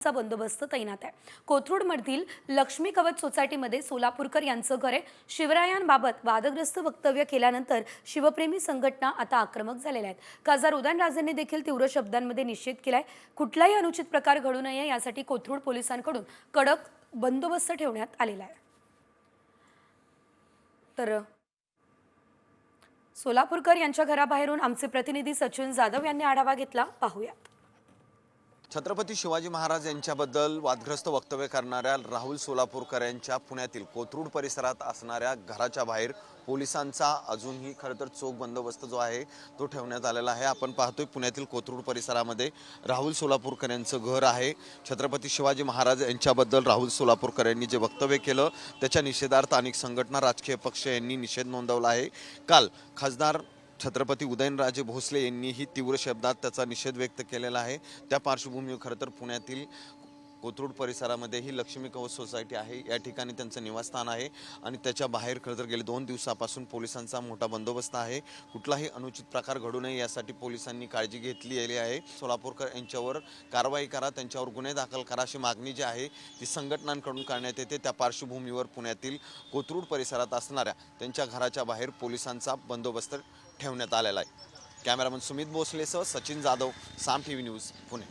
चा बंदोबस्त तैनात आहे। कोथरूडमधील लक्ष्मी कवच सोसायटीमध्ये सोलापूरकर यांचं घर आहे। शिवरायांबाबत वादग्रस्त वक्तव्य केल्यानंतर शिवप्रेमी संघटना आता आक्रमक झालेल्या आहेत। खासदार उदयनराजेंनी देखील तीव्र शब्दांमध्ये निषेध केलाय। कुठलाही अनुचित प्रकार घडू नये यासाठी कोथरूड पोलिसांकडून कडक बंदोबस्त ठेवण्यात आलेला आहे। तर सोलापूरकर यांच्या घराबाहेरून आमचे प्रतिनिधी सचिन जाधव यांनी आढावा घेतला, पाहूयात। छत्रपती शिवाजी महाराज यांच्याबद्दल वादग्रस्त वक्तव्य करणाऱ्या राहुल सोलापूरकर यांच्या पुण्यातील कोथरूड परिसरात असणाऱ्या घराच्या बाहेर पोलिसांचा अजूनही खरं तर चोख बंदोबस्त जो आहे तो ठेवण्यात आलेला आहे। आपण पाहतोय पुण्यातील कोथरूड परिसरामध्ये राहुल सोलापूरकर यांचं घर आहे। छत्रपती शिवाजी महाराज यांच्याबद्दल राहुल सोलापूरकर यांनी जे वक्तव्य केलं त्याच्या निषेधार्थ अनेक संघटना, राजकीय पक्ष यांनी निषेध नोंदवला आहे। काल खासदार छत्रपती उदयनराजे भोसले यांनीही तीव्र शब्दात त्याचा निषेध व्यक्त केलेला आहे। त्या पार्श्वभूमीवर खरं तर पुण्यातील कोथरूड परिसरामध्ये ही लक्ष्मी कवच सोसायटी आहे, या ठिकाणी त्यांचं निवासस्थान आहे आणि त्याच्या बाहेर खरं तर गेले 2 दिवसापासून पोलिसांचा मोठा बंदोबस्त आहे। कुठलाही अनुचित प्रकार घडू नये यासाठी पोलिसांनी काळजी घेतलेली आहे। सोलापूरकर यांच्यावर कारवाई करा, त्यांच्यावर गुन्हे दाखल करा अशी मागणी जी आहे ती संघटनांकडून करण्यात येते। त्या पार्श्वभूमीवर पुण्यातील कोथरूड परिसरात असणाऱ्या त्यांच्या घराच्या बाहेर पोलिसांचा बंदोबस्त ठेवण्यात आलेला आहे। कॅमेरामन सुमित भोसलेसह सचिन जाधव, साम टीव्ही न्यूज, पुणे।